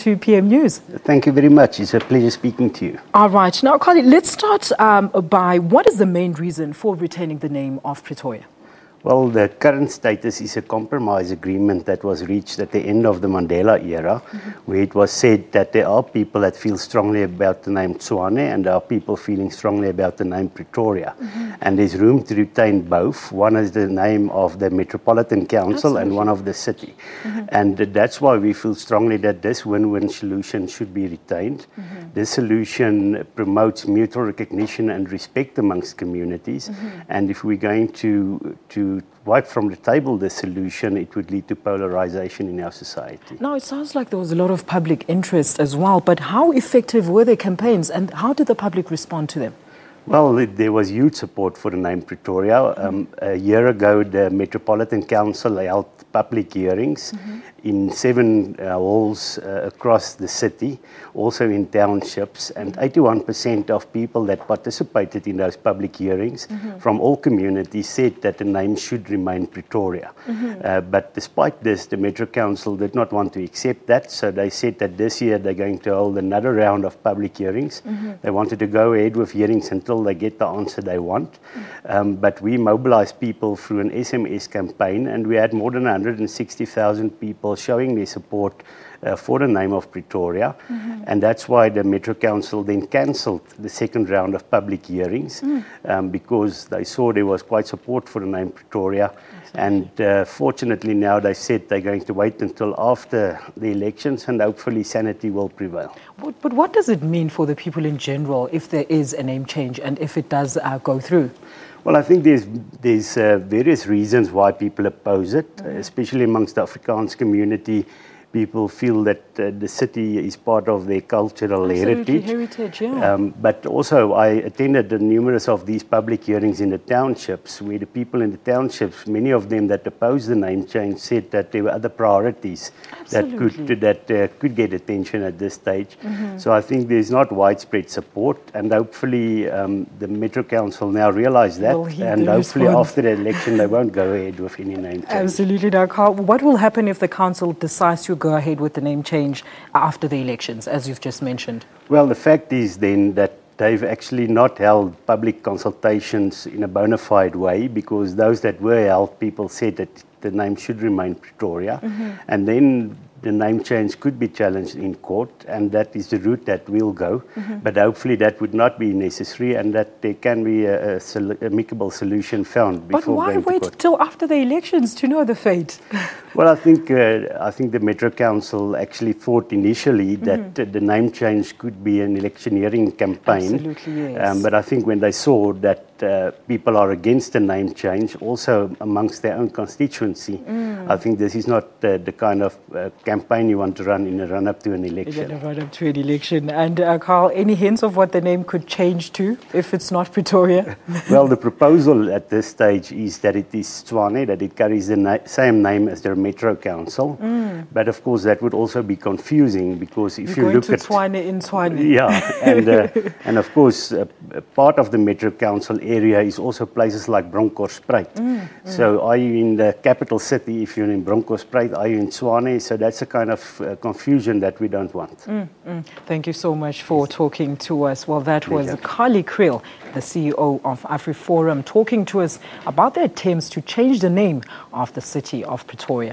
to PM News. Thank you very much. It's a pleasure speaking to you. All right. Now, Kallie, let's start by what is the main reason for retaining the name of Pretoria? Well, the current status is a compromise agreement that was reached at the end of the Mandela era, where it was said that there are people that feel strongly about the name Tshwane and there are people feeling strongly about the name Pretoria. And there's room to retain both. One is the name of the Metropolitan Council and one of the city. And that's why we feel strongly that this win-win solution should be retained. This solution promotes mutual recognition and respect amongst communities. And if we're going to wipe from the table the solution, it would lead to polarization in our society. Now, it sounds like there was a lot of public interest as well, but how effective were the campaigns and how did the public respond to them? Well, there was huge support for the name Pretoria. A year ago, the Metropolitan Council held public hearings in 7 halls across the city, also in townships, and 81% of people that participated in those public hearings from all communities said that the name should remain Pretoria. But despite this, the Metro Council did not want to accept that, so they said that this year they're going to hold another round of public hearings. They wanted to go ahead with hearings until they get the answer they want. But we mobilized people through an SMS campaign, and we had more than 160,000 people showing their support for the name of Pretoria. And that's why the Metro Council then cancelled the second round of public hearings because they saw there was quite support for the name Pretoria. And fortunately now they said they're going to wait until after the elections and hopefully sanity will prevail. But what does it mean for the people in general if there is a name change and if it does go through? Well, I think there's various reasons why people oppose it, especially amongst the Afrikaans community. People feel that the city is part of their cultural heritage. But also, I attended numerous of these public hearings in the townships, where the people in the townships, many of them that opposed the name change, said that there were other priorities that could get attention at this stage. So I think there's not widespread support, and hopefully the Metro Council now realise that, and hopefully after the election they won't go ahead with any name change. Absolutely. Now, Carl, what will happen if the council decides to go ahead with the name change after the elections, as you've just mentioned? Well, the fact is then that they've actually not held public consultations in a bona fide way, because those that were held, people said that the name should remain Pretoria. And then the name change could be challenged in court, and that is the route that we'll go. But hopefully that would not be necessary, and that there can be a amicable solution found before going to court. But why wait till after the elections to know the fate? Well, I think the Metro Council actually thought initially that the name change could be an electioneering campaign. Absolutely, yes. But I think when they saw that people are against the name change, also amongst their own constituency, I think this is not the kind of campaign you want to run in a run-up to an election. In a run-up to an election. And Carl, any hints of what the name could change to if it's not Pretoria? Well, the proposal at this stage is that it is Tshwane, that it carries the same name as the Metro Council. But of course that would also be confusing, because if you look at Tshwane in Tshwane. Yeah, and of course part of the Metro Council area is also places like Bronkhorstspruit. So are you in the capital city if you're in Bronkhorstspruit? Are you in Tshwane? So that's a kind of confusion that we don't want. Thank you so much for talking to us. Well, that was Kallie Kriel, the CEO of AfriForum, talking to us about their attempts to change the name of the city of Pretoria.